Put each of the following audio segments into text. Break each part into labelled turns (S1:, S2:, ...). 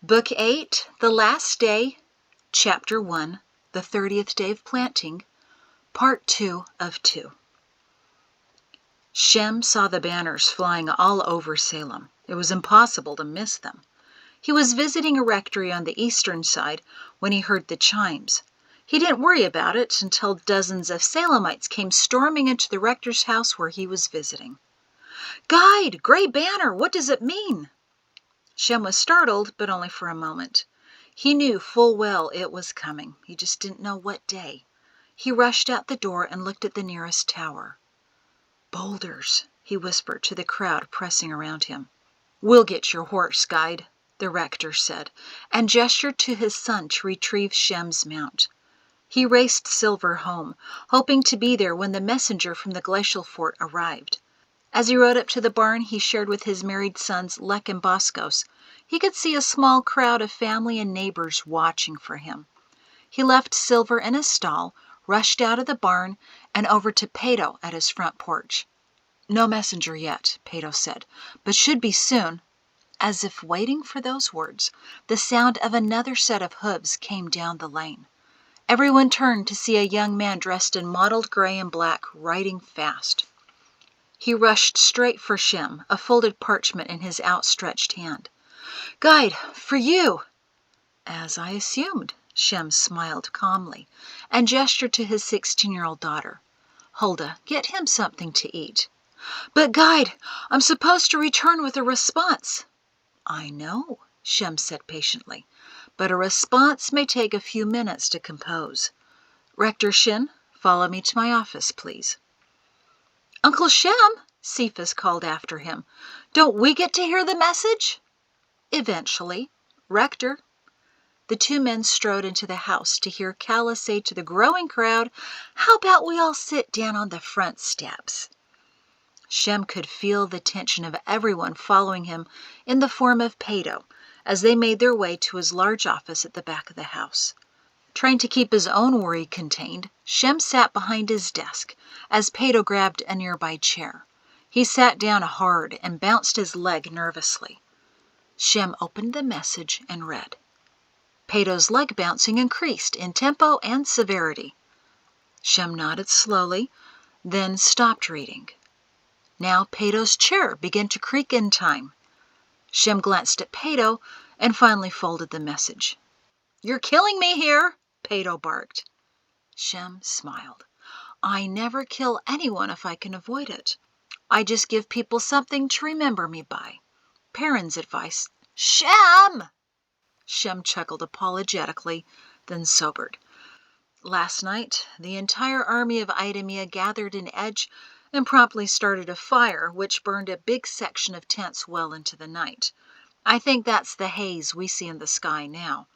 S1: Book 8, The Last Day, Chapter 1, The 30th Day of Planting, Part 2 of 2. Shem saw the banners flying all over Salem. It was impossible to miss them. He was visiting a rectory on the eastern side when he heard the chimes. He didn't worry about it until dozens of Salemites came storming into the rector's house where he was visiting. "Guide! Gray banner! What does it mean?" Shem was startled, but only for a moment. He knew full well it was coming. He just didn't know what day. He rushed out the door and looked at the nearest tower. "Boulders," he whispered to the crowd pressing around him. "We'll get your horse, guide," the rector said, and gestured to his son to retrieve Shem's mount. He raced Silver home, hoping to be there when the messenger from the glacial fort arrived. As he rode up to the barn he shared with his married sons Lek and Boskos, he could see a small crowd of family and neighbors watching for him. He left Silver in his stall, rushed out of the barn, and over to Pato at his front porch. "No messenger yet," Pato said, "but should be soon." As if waiting for those words, the sound of another set of hooves came down the lane. Everyone turned to see a young man dressed in mottled gray and black, riding fast. He rushed straight for Shem, a folded parchment in his outstretched hand. "Guide, for you!" "As I assumed," Shem smiled calmly, and gestured to his 16-year-old daughter. "Huldah, get him something to eat." "But guide, I'm supposed to return with a response." "I know," Shem said patiently, "but a response may take a few minutes to compose. Rector Shin, follow me to my office, please." "Uncle Shem," Cephas called after him, "don't we get to hear the message?" "Eventually. Rector." The two men strode into the house to hear Calla say to the growing crowd, "How about we all sit down on the front steps?" Shem could feel the tension of everyone following him in the form of Pato as they made their way to his large office at the back of the house. Trying to keep his own worry contained, Shem sat behind his desk as Pato grabbed a nearby chair. He sat down hard and bounced his leg nervously. Shem opened the message and read. Pato's leg bouncing increased in tempo and severity. Shem nodded slowly, then stopped reading. Now Pato's chair began to creak in time. Shem glanced at Pato and finally folded the message. "You're killing me here," Pato barked. Shem smiled. "I never kill anyone if I can avoid it. I just give people something to remember me by. Perrin's advice." "Shem!" Shem chuckled apologetically, then sobered. "Last night, the entire army of Idemia gathered in Edge and promptly started a fire, which burned a big section of tents well into the night. I think that's the haze we see in the sky now.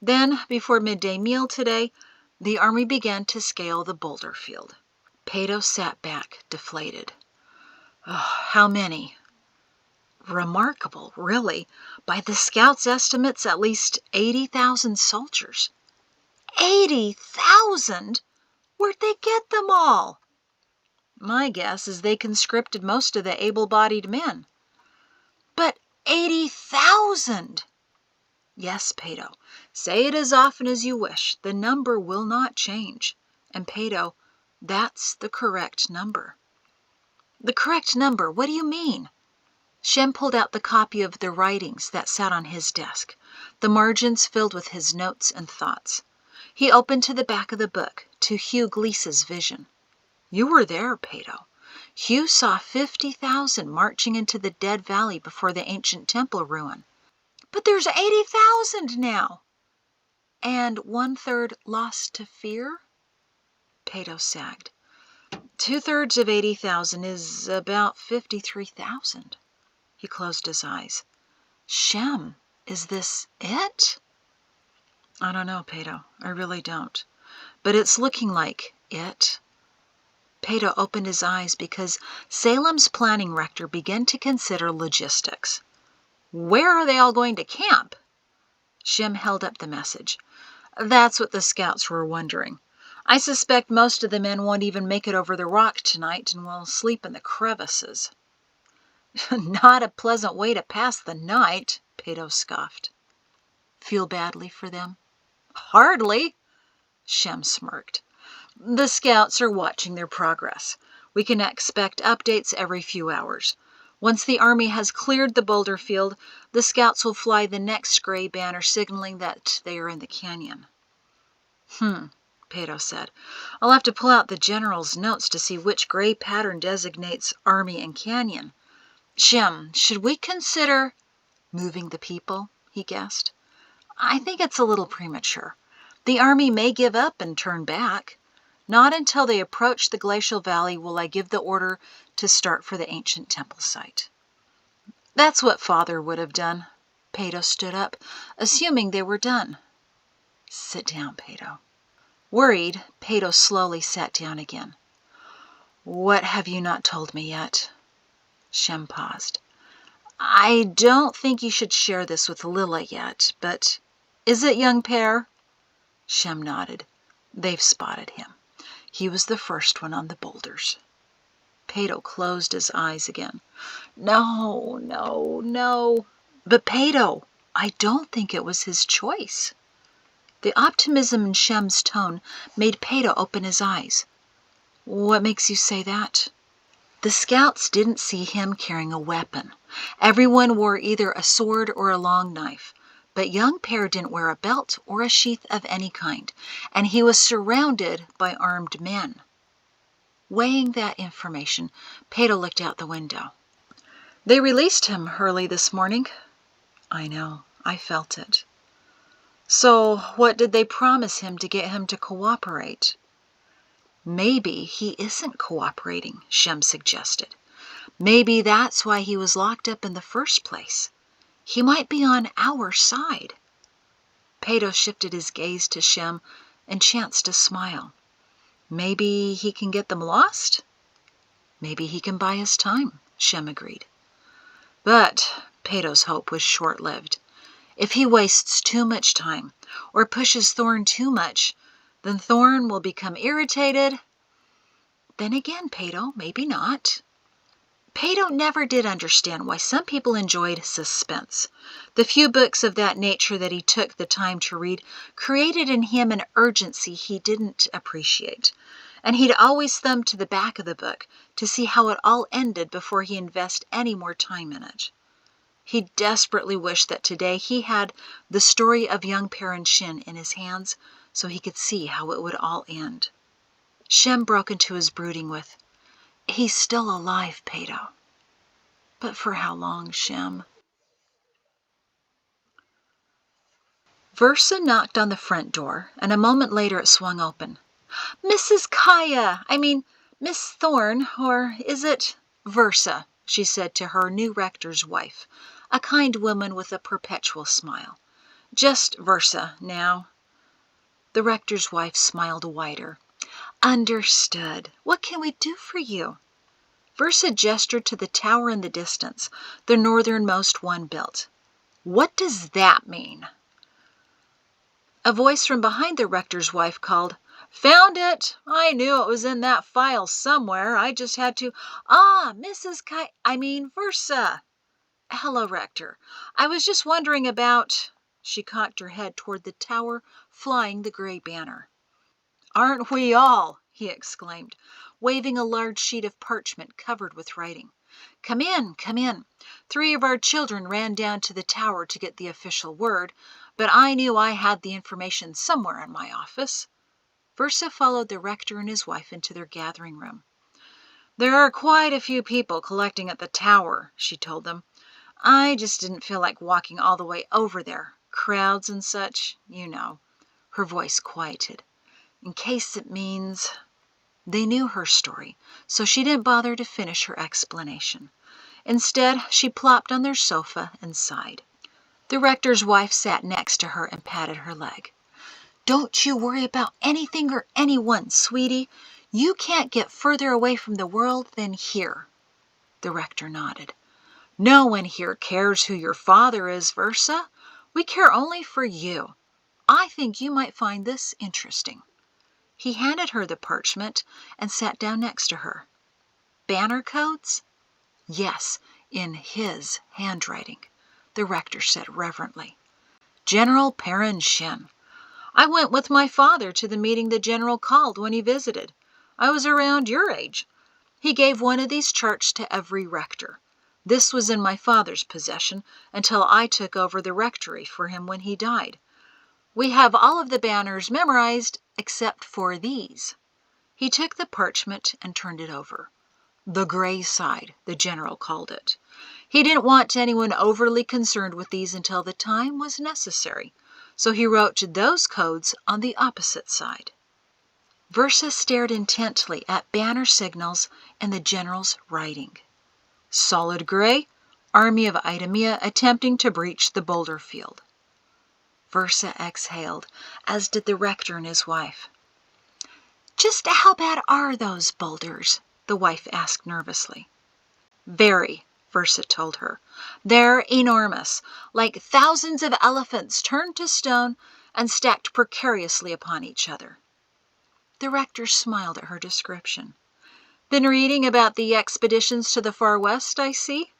S1: Then, before midday meal today, the army began to scale the boulder field." Pato sat back, deflated. "Oh, how many?" "Remarkable, really. By the scouts' estimates, at least 80,000 soldiers." 80,000? Where'd they get them all? "My guess is they conscripted most of the able-bodied men." "But 80,000! "Yes, Pato. Say it as often as you wish. The number will not change. And Pato, that's the correct number." "The correct number? What do you mean?" Shem pulled out the copy of the writings that sat on his desk, the margins filled with his notes and thoughts. He opened to the back of the book, to Hugh Gleese's vision. "You were there, Pato. Hugh saw 50,000 marching into the Dead Valley before the ancient temple ruin." "But there's 80,000 now." "And 1/3 lost to fear?" Pato sagged. 2/3 of 80,000 is about 53,000. He closed his eyes. "Shem, is this it?" "I don't know, Pato. I really don't. But it's looking like it." Pato opened his eyes because Salem's planning rector began to consider logistics. "Where are they all going to camp?" Shem held up the message. "That's what the scouts were wondering. I suspect most of the men won't even make it over the rock tonight and will sleep in the crevices." "Not a pleasant way to pass the night," Pato scoffed. Feel badly for them?" "Hardly," Shem smirked. "The scouts are watching their progress. We can expect updates every few hours. Once the army has cleared the boulder field, the scouts will fly the next gray banner signaling that they are in the canyon." Pato said. "I'll have to pull out the general's notes to see which gray pattern designates army and canyon. Shem, should we consider moving the people?" he guessed. "I think it's a little premature. The army may give up and turn back. Not until they approach the glacial valley will I give the order to start for the ancient temple site." "That's what Father would have done." Pato stood up, assuming they were done. "Sit down, Pato." Worried, Pato slowly sat down again. "What have you not told me yet?" Shem paused. "I don't think you should share this with Lilla yet, but is it young Pear?" Shem nodded. "They've spotted him. He was the first one on the boulders." Pato closed his eyes again. "No, no, no." "But Pato, I don't think it was his choice." The optimism in Shem's tone made Pato open his eyes. "What makes you say that?" "The scouts didn't see him carrying a weapon. Everyone wore either a sword or a long knife. But young Pear didn't wear a belt or a sheath of any kind, and he was surrounded by armed men." Weighing that information, Pato looked out the window. "They released him early this morning." "I know. I felt it." "So what did they promise him to get him to cooperate?" "Maybe he isn't cooperating," Shem suggested. "Maybe that's why he was locked up in the first place. He might be on our side." Pato shifted his gaze to Shem and chanced to smile. "Maybe he can get them lost?" "Maybe he can buy us time," Shem agreed. But Pato's hope was short-lived. If he wastes too much time or pushes Thorn too much, then Thorn will become irritated. Then again, Pato, maybe not. Pato never did understand why some people enjoyed suspense. The few books of that nature that he took the time to read created in him an urgency he didn't appreciate, and he'd always thumb to the back of the book to see how it all ended before he invest any more time in it. He desperately wished that today he had the story of young Pear and Shin in his hands so he could see how it would all end. Shem broke into his brooding with, "He's still alive, Pato." "But for how long, Shem?" Versa knocked on the front door, and a moment later it swung open. "Mrs. Miss Thorne, or is it Versa?" she said to her new rector's wife, a kind woman with a perpetual smile. "Just Versa, now." The rector's wife smiled wider. "Understood. What can we do for you?" Versa gestured to the tower in the distance, the northernmost one built. "What does that mean?" A voice from behind the rector's wife called, "Found it! I knew it was in that file somewhere. I just had to—" "Ah, Versa." "Hello, Rector. I was just wondering about—" She cocked her head toward the tower, flying the gray banner. "Aren't we all?" he exclaimed, waving a large sheet of parchment covered with writing. "Come in, come in. 3 of our children ran down to the tower to get the official word, but I knew I had the information somewhere in my office." Versa followed the rector and his wife into their gathering room. "There are quite a few people collecting at the tower," she told them. "I just didn't feel like walking all the way over there. Crowds and such, you know." Her voice quieted. "In case it means—" They knew her story, so she didn't bother to finish her explanation. Instead, she plopped on their sofa and sighed. The rector's wife sat next to her and patted her leg. "Don't you worry about anything or anyone, sweetie. You can't get further away from the world than here." The rector nodded. "No one here cares who your father is, Versa. We care only for you. I think you might find this interesting." He handed her the parchment and sat down next to her. "Banner codes?" "Yes, in his handwriting," the rector said reverently. General Perrin Shin. I went with my father to the meeting the general called when he visited. I was around your age. He gave one of these charts to every rector. This was in my father's possession until I took over the rectory for him when he died. We have all of the banners memorized except for these. He took the parchment and turned it over. The gray side, the general called it. He didn't want anyone overly concerned with these until the time was necessary, so he wrote those codes on the opposite side. Versa stared intently at banner signals and the general's writing. Solid gray, Army of Idumea attempting to breach the boulder field. Versa exhaled, as did the rector and his wife. Just how bad are those boulders? The wife asked nervously. Very, Versa told her. They're enormous, like thousands of elephants turned to stone and stacked precariously upon each other. The rector smiled at her description. Been reading about the expeditions to the far west, I see?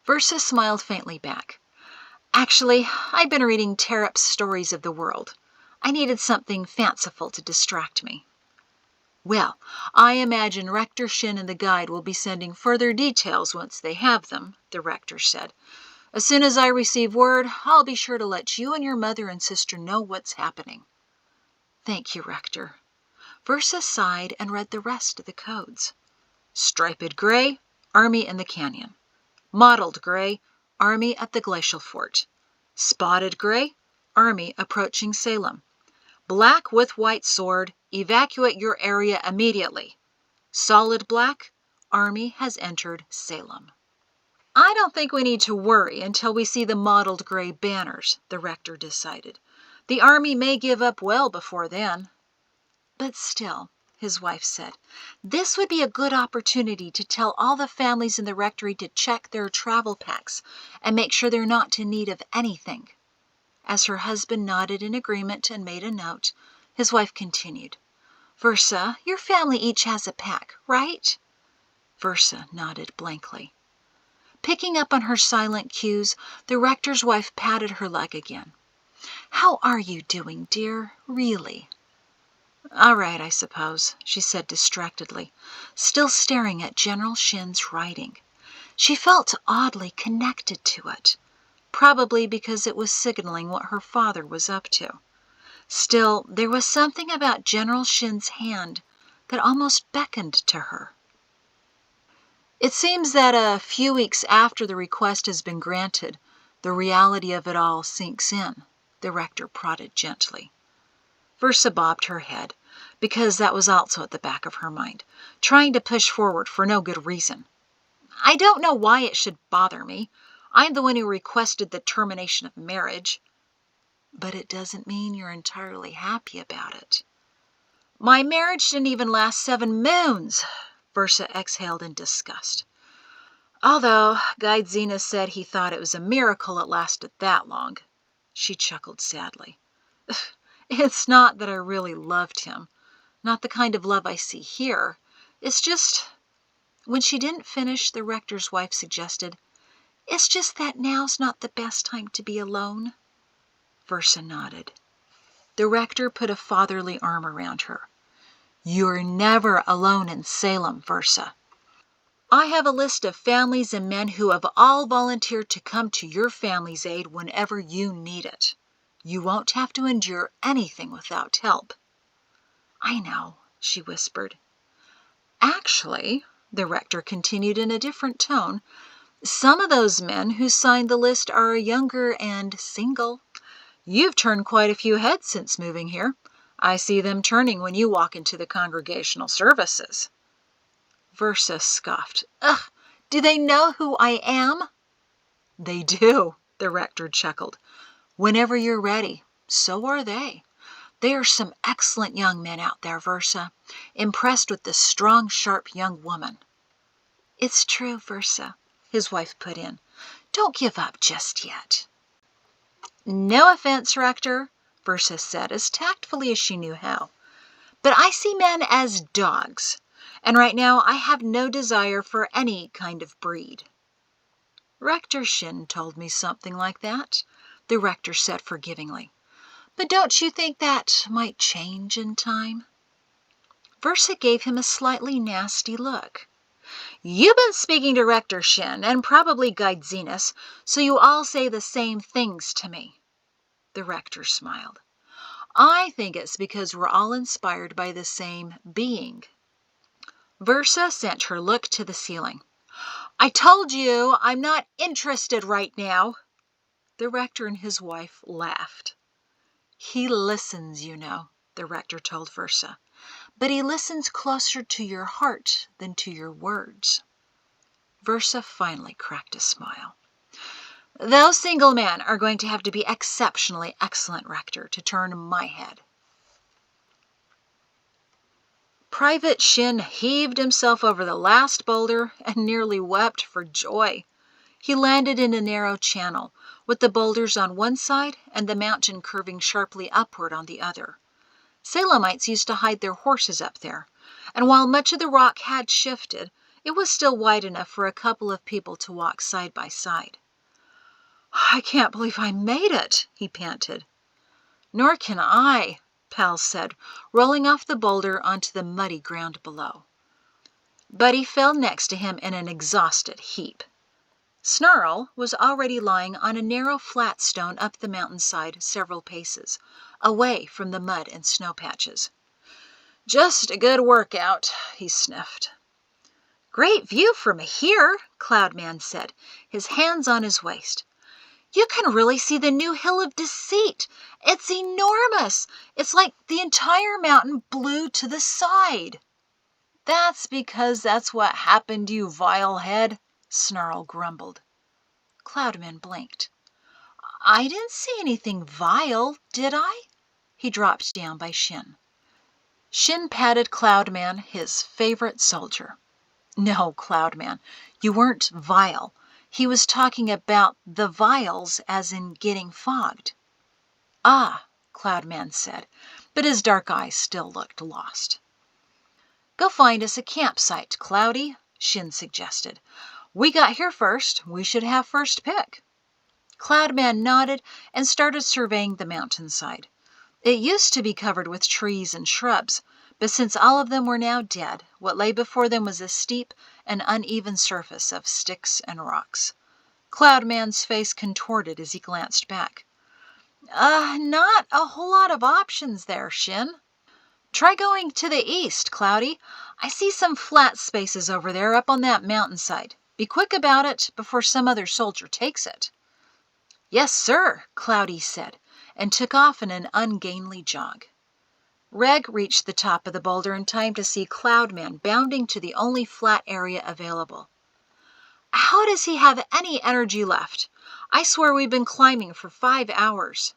S1: Versa smiled faintly back. Actually, I've been reading Terep's Stories of the World. I needed something fanciful to distract me. Well, I imagine Rector Shin and the guide will be sending further details once they have them, the rector said. As soon as I receive word, I'll be sure to let you and your mother and sister know what's happening. Thank you, Rector. Versa sighed and read the rest of the codes. Striped gray, Army in the canyon. Mottled gray, Army at the glacial fort. Spotted gray, Army approaching Salem. Black with white sword, evacuate your area immediately. Solid black, Army has entered Salem. I don't think we need to worry until we see the mottled gray banners, the rector decided. The Army may give up well before then. But still, his wife said, this would be a good opportunity to tell all the families in the rectory to check their travel packs and make sure they're not in need of anything. As her husband nodded in agreement and made a note, his wife continued, Versa, your family each has a pack, right? Versa nodded blankly. Picking up on her silent cues, the rector's wife patted her leg again. How are you doing, dear? Really? All right, I suppose, she said distractedly, still staring at General Shin's writing. She felt oddly connected to it, probably because it was signaling what her father was up to. Still, there was something about General Shin's hand that almost beckoned to her. It seems that a few weeks after the request has been granted, the reality of it all sinks in, the rector prodded gently. Versa bobbed her head, because that was also at the back of her mind, trying to push forward for no good reason. I don't know why it should bother me. I'm the one who requested the termination of marriage. But it doesn't mean you're entirely happy about it. My marriage didn't even last 7 moons, Versa exhaled in disgust. Although Guide Zenas said he thought it was a miracle it lasted that long. She chuckled sadly. It's not that I really loved him. Not the kind of love I see here. It's just... When she didn't finish, the rector's wife suggested, It's just that now's not the best time to be alone. Versa nodded. The rector put a fatherly arm around her. You're never alone in Salem, Versa. I have a list of families and men who have all volunteered to come to your family's aid whenever you need it. You won't have to endure anything without help. I know, she whispered. Actually, the rector continued in a different tone, some of those men who signed the list are younger and single. You've turned quite a few heads since moving here. I see them turning when you walk into the congregational services. Versa scoffed. Ugh, do they know who I am? They do, the rector chuckled. Whenever you're ready, so are they. They are some excellent young men out there, Versa, impressed with the strong, sharp young woman. It's true, Versa, his wife put in. Don't give up just yet. No offense, Rector, Versa said as tactfully as she knew how. But I see men as dogs, and right now I have no desire for any kind of breed. Rector Shin told me something like that. the rector said forgivingly. "But don't you think that might change in time?" Versa gave him a slightly nasty look. "You've been speaking to Rector Shin, and probably Guide Zenas, so you all say the same things to me." The rector smiled. "I think it's because we're all inspired by the same being." Versa sent her look to the ceiling. "I told you I'm not interested right now." The rector and his wife laughed. "He listens, you know," the rector told Versa, "but he listens closer to your heart than to your words." Versa finally cracked a smile. "Those single men are going to have to be exceptionally excellent, Rector, to turn my head." Private Shin heaved himself over the last boulder and nearly wept for joy. He landed in a narrow channel, with the boulders on one side and the mountain curving sharply upward on the other. Salemites used to hide their horses up there, and while much of the rock had shifted, it was still wide enough for a couple of people to walk side by side. "I can't believe I made it," he panted. "Nor can I," Pal said, rolling off the boulder onto the muddy ground below. Buddy fell next to him in an exhausted heap. Snarl was already lying on a narrow flat stone up the mountainside several paces, away from the mud and snow patches. "Just a good workout," he sniffed. "Great view from here," Cloudman said, his hands on his waist. "You can really see the new Hill of Deceit. It's enormous. It's like the entire mountain blew to the side." "That's because that's what happened, you vile head," Snarl grumbled. Cloudman blinked. "I didn't see anything vile, did I?" He dropped down by Shin. Shin patted Cloudman, his favorite soldier. "No, Cloudman, you weren't vile. He was talking about the vials as in getting fogged." "Ah," Cloudman said, but his dark eyes still looked lost. "Go find us a campsite, Cloudy," Shin suggested. "We got here first. We should have first pick." Cloudman nodded and started surveying the mountainside. It used to be covered with trees and shrubs, but since all of them were now dead, what lay before them was a steep and uneven surface of sticks and rocks. Cloudman's face contorted as he glanced back. Not a whole lot of options there, Shin." "Try going to the east, Cloudy. I see some flat spaces over there up on that mountainside. Be quick about it before some other soldier takes it." "Yes, sir," Cloudy said, and took off in an ungainly jog. Reg reached the top of the boulder in time to see Cloudman bounding to the only flat area available. "How does he have any energy left? I swear we've been climbing for 5 hours."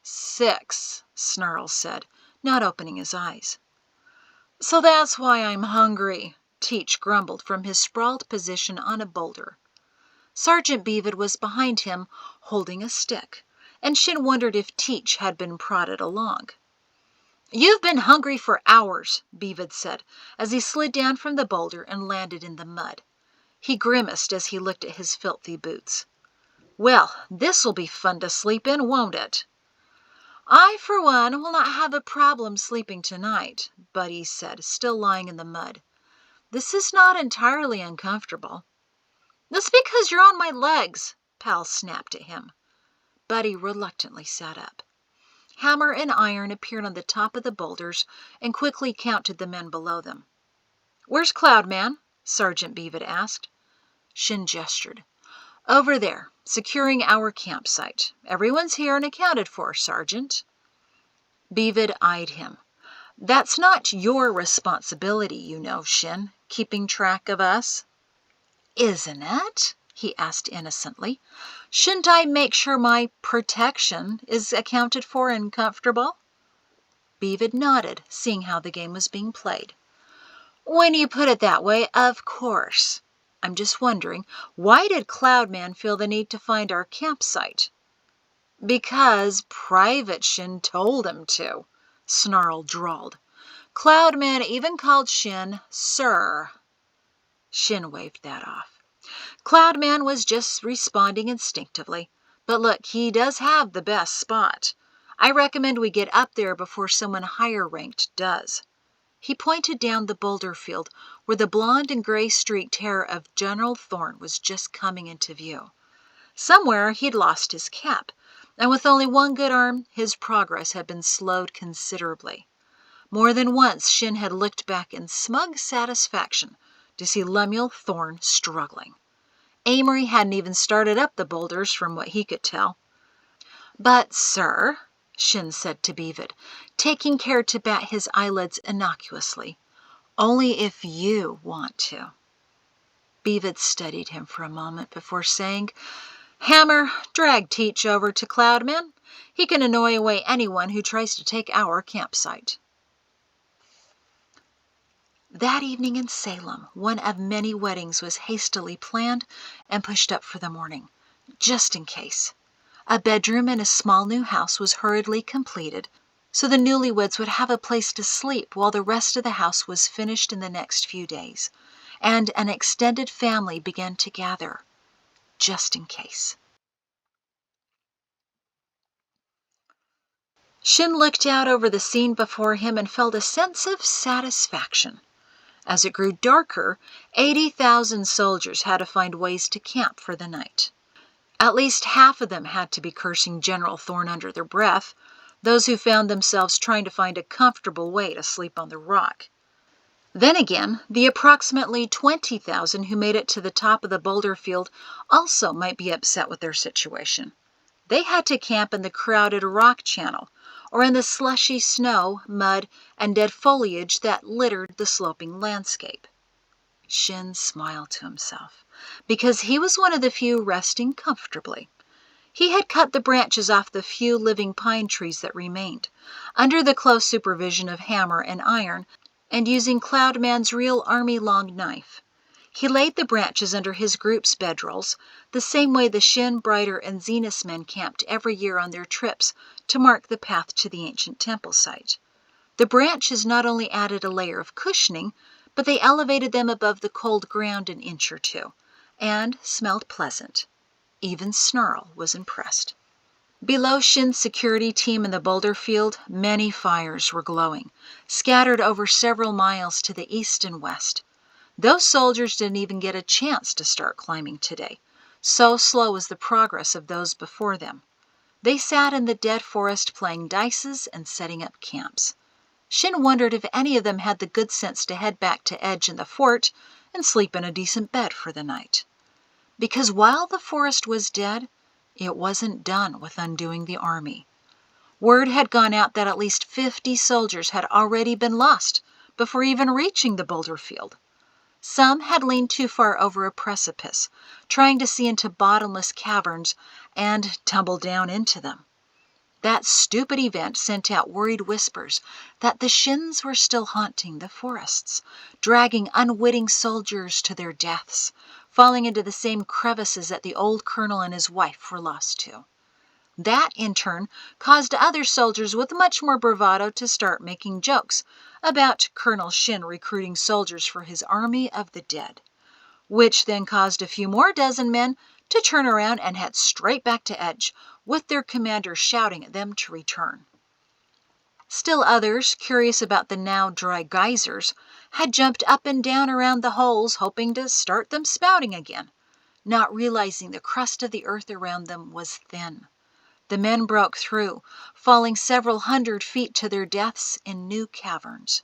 S1: "6," Snarl said, not opening his eyes. "So that's why I'm hungry," Teach grumbled from his sprawled position on a boulder. Sergeant Beavid was behind him, holding a stick, and Shin wondered if Teach had been prodded along. "You've been hungry for hours," Beavid said, as he slid down from the boulder and landed in the mud. He grimaced as he looked at his filthy boots. "Well, this'll be fun to sleep in, won't it?" "I, for one, will not have a problem sleeping tonight," Buddy said, still lying in the mud. "This is not entirely uncomfortable." "That's because you're on my legs," Pal snapped at him. Buddy reluctantly sat up. Hammer and Iron appeared on the top of the boulders and quickly counted the men below them. "Where's Cloudman?" Sergeant Beavid asked. Shin gestured. "Over there, securing our campsite. Everyone's here and accounted for, Sergeant." Beavid eyed him. "That's not your responsibility, you know, Shin, keeping track of us." "Isn't it?" he asked innocently. "Shouldn't I make sure my protection is accounted for and comfortable?" Beavid nodded, seeing how the game was being played. "When you put it that way, of course. I'm just wondering, why did Cloudman feel the need to find our campsite?" "Because Private Shin told him to," Snarl drawled. "Cloudman even called Shin Sir." Shin waved that off. Cloudman was just responding instinctively. But look, he does have the best spot. I recommend we get up there before someone higher ranked does." He pointed down the boulder field where the blonde and gray streaked hair of General Thorne was just coming into view. Somewhere he'd lost his cap, and with only one good arm, his progress had been slowed considerably. More than once Shin had looked back in smug satisfaction to see Lemuel Thorne struggling. Amory hadn't even started up the boulders from what he could tell. "But, sir," Shin said to Beavid, taking care to bat his eyelids innocuously, "only if you want to." Beavid studied him for a moment before saying, "Hammer, drag Teach over to Cloudman. He can annoy away anyone who tries to take our campsite." That evening in Salem, one of many weddings was hastily planned and pushed up for the morning, just in case. A bedroom in a small new house was hurriedly completed, so the newlyweds would have a place to sleep while the rest of the house was finished in the next few days, and an extended family began to gather, just in case. Shin looked out over the scene before him and felt a sense of satisfaction. As it grew darker, 80,000 soldiers had to find ways to camp for the night. At least half of them had to be cursing General Thorne under their breath, those who found themselves trying to find a comfortable way to sleep on the rock. Then again, the approximately 20,000 who made it to the top of the boulder field also might be upset with their situation. They had to camp in the crowded rock channel, or in the slushy snow, mud, and dead foliage that littered the sloping landscape. Shin smiled to himself, because he was one of the few resting comfortably. He had cut the branches off the few living pine trees that remained, under the close supervision of Hammer and Iron, and using Cloudman's real army-long knife. He laid the branches under his group's bedrolls, the same way the Shin, Brighter, and Zenus men camped every year on their trips to mark the path to the ancient temple site. The branches not only added a layer of cushioning, but they elevated them above the cold ground an inch or two, and smelled pleasant. Even Snarl was impressed. Below Shin's security team in the boulder field, many fires were glowing, scattered over several miles to the east and west. Those soldiers didn't even get a chance to start climbing today. So slow was the progress of those before them. They sat in the dead forest playing dices and setting up camps. Shin wondered if any of them had the good sense to head back to Edge in the fort and sleep in a decent bed for the night. Because while the forest was dead, it wasn't done with undoing the army. Word had gone out that at least 50 soldiers had already been lost before even reaching the boulder field. Some had leaned too far over a precipice, trying to see into bottomless caverns, and tumbled down into them. That stupid event sent out worried whispers that the Shins were still haunting the forests, dragging unwitting soldiers to their deaths, falling into the same crevices that the old colonel and his wife were lost to. That, in turn, caused other soldiers with much more bravado to start making jokes about Colonel Shin recruiting soldiers for his army of the dead, which then caused a few more dozen men to turn around and head straight back to Edge, with their commander shouting at them to return. Still others, curious about the now dry geysers, had jumped up and down around the holes, hoping to start them spouting again, not realizing the crust of the earth around them was thin. The men broke through, falling several hundred feet to their deaths in new caverns.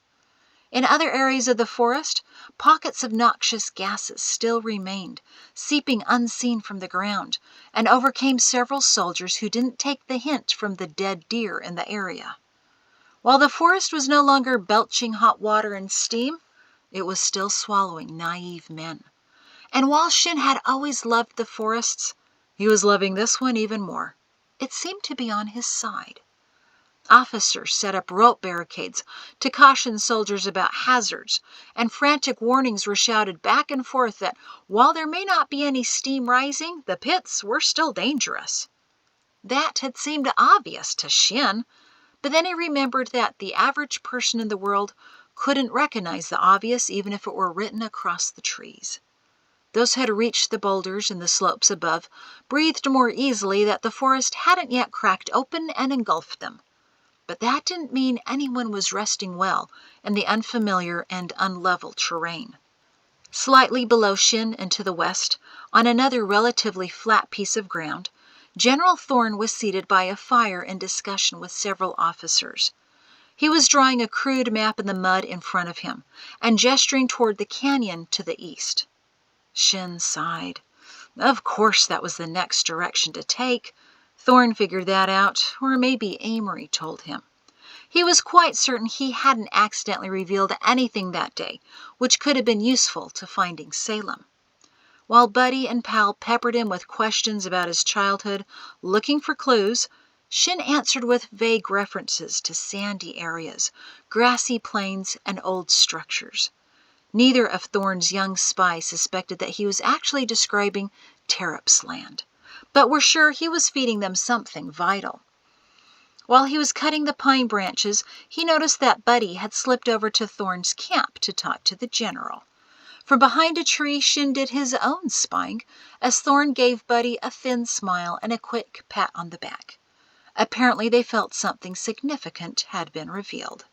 S1: In other areas of the forest, pockets of noxious gases still remained, seeping unseen from the ground, and overcame several soldiers who didn't take the hint from the dead deer in the area. While the forest was no longer belching hot water and steam, it was still swallowing naïve men. And while Shin had always loved the forests, he was loving this one even more. It seemed to be on his side. Officers set up rope barricades to caution soldiers about hazards, and frantic warnings were shouted back and forth that while there may not be any steam rising, the pits were still dangerous. That had seemed obvious to Shin, but then he remembered that the average person in the world couldn't recognize the obvious even if it were written across the trees. Those who had reached the boulders and the slopes above breathed more easily that the forest hadn't yet cracked open and engulfed them. But that didn't mean anyone was resting well in the unfamiliar and unlevel terrain. Slightly below Shin and to the west, on another relatively flat piece of ground, General Thorne was seated by a fire in discussion with several officers. He was drawing a crude map in the mud in front of him and gesturing toward the canyon to the east. Shin sighed. Of course that was the next direction to take. Thorne figured that out, or maybe Amory told him. He was quite certain he hadn't accidentally revealed anything that day, which could have been useful to finding Salem. While Buddy and Pal peppered him with questions about his childhood, looking for clues, Shin answered with vague references to sandy areas, grassy plains, and old structures. Neither of Thorne's young spies suspected that he was actually describing Terrap's land, but were sure he was feeding them something vital. While he was cutting the pine branches, he noticed that Buddy had slipped over to Thorne's camp to talk to the general. From behind a tree, Shin did his own spying, as Thorne gave Buddy a thin smile and a quick pat on the back. Apparently they felt something significant had been revealed.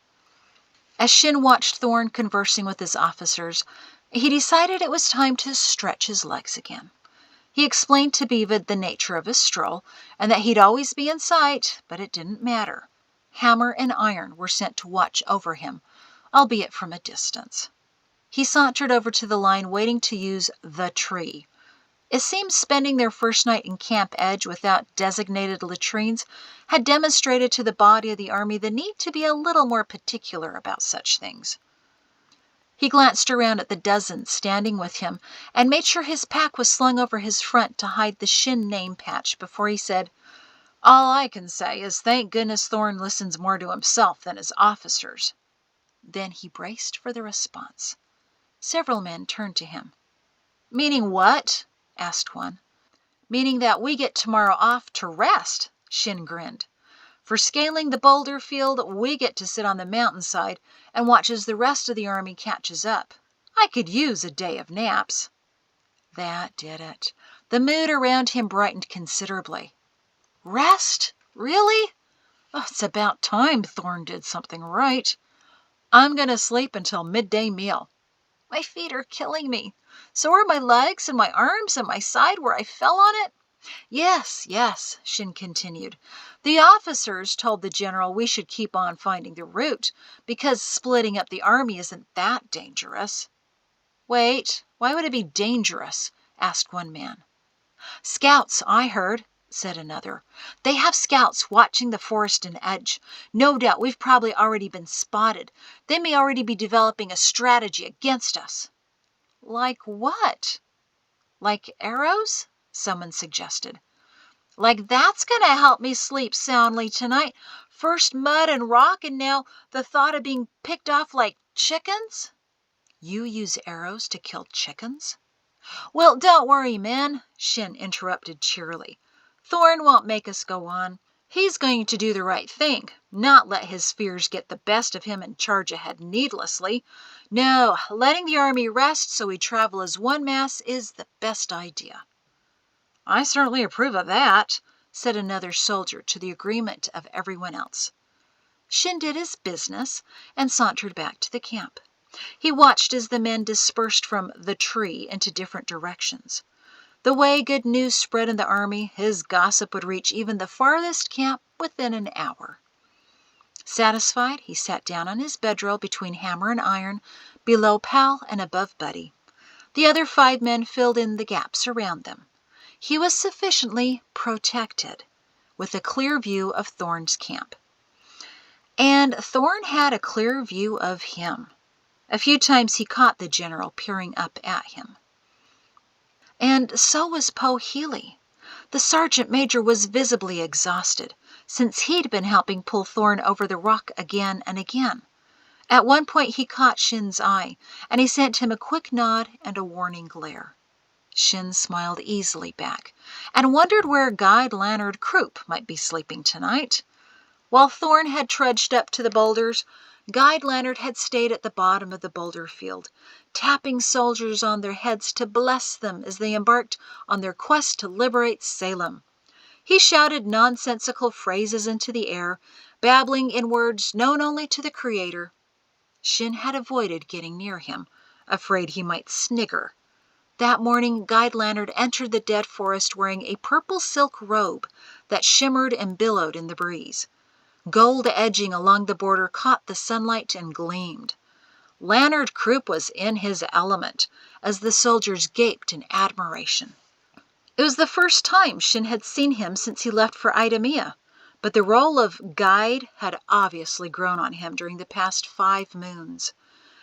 S1: As Shin watched Thorne conversing with his officers, he decided it was time to stretch his legs again. He explained to Beavid the nature of his stroll, and that he'd always be in sight, but it didn't matter. Hammer and Iron were sent to watch over him, albeit from a distance. He sauntered over to the line, waiting to use the tree. It seems spending their first night in Camp Edge without designated latrines had demonstrated to the body of the Army the need to be a little more particular about such things. He glanced around at the dozens standing with him and made sure his pack was slung over his front to hide the Shin name patch before he said, "All I can say is thank goodness Thorne listens more to himself than his officers." Then he braced for the response. Several men turned to him. "Meaning what?" asked one. "Meaning that we get tomorrow off to rest," Shin grinned. "For scaling the boulder field, we get to sit on the mountainside and watch as the rest of the Army catches up. I could use a day of naps." That did it. The mood around him brightened considerably. Rest? Really? Oh, it's about time Thorne did something right. "I'm going to sleep until midday meal." "My feet are killing me. So are my legs and my arms and my side where I fell on it." Yes, Shin continued. "The officers told the general we should keep on finding the route, because splitting up the army isn't that dangerous." "Wait, why would it be dangerous?" asked one man. "Scouts, I heard," said another. "They have scouts watching the forest and edge. No doubt we've probably already been spotted. They may already be developing a strategy against us." "Like what?" "Like arrows?" someone suggested. "Like that's going to help me sleep soundly tonight. First mud and rock, and now the thought of being picked off like chickens." "You use arrows to kill chickens?" "Well, don't worry, man," Shin interrupted cheerily. "Thorne won't make us go on. He's going to do the right thing, not let his fears get the best of him and charge ahead needlessly. No, letting the Army rest so we travel as one mass is the best idea." "I certainly approve of that," said another soldier to the agreement of everyone else. Shin did his business and sauntered back to the camp. He watched as the men dispersed from the tree into different directions. The way good news spread in the Army, his gossip would reach even the farthest camp within an hour. Satisfied, he sat down on his bedroll between Hammer and Iron, below Pal and above Buddy. The other 5 men filled in the gaps around them. He was sufficiently protected, with a clear view of Thorne's camp. And Thorne had a clear view of him. A few times he caught the general peering up at him. And so was Poe Healy. The sergeant major was visibly exhausted, since he'd been helping pull Thorne over the rock again and again. At one point he caught Shin's eye, and he sent him a quick nod and a warning glare. Shin smiled easily back, and wondered where Guide Lannard Croup might be sleeping tonight. While Thorne had trudged up to the boulders, Guide Leonard had stayed at the bottom of the boulder field, tapping soldiers on their heads to bless them as they embarked on their quest to liberate Salem. He shouted nonsensical phrases into the air, babbling in words known only to the Creator. Shin had avoided getting near him, afraid he might snigger. That morning, Guide Leonard entered the dead forest wearing a purple silk robe that shimmered and billowed in the breeze. Gold edging along the border caught the sunlight and gleamed. Leonard Croup was in his element, as the soldiers gaped in admiration. It was the first time Shin had seen him since he left for Idemia, but the role of guide had obviously grown on him during the past 5 moons.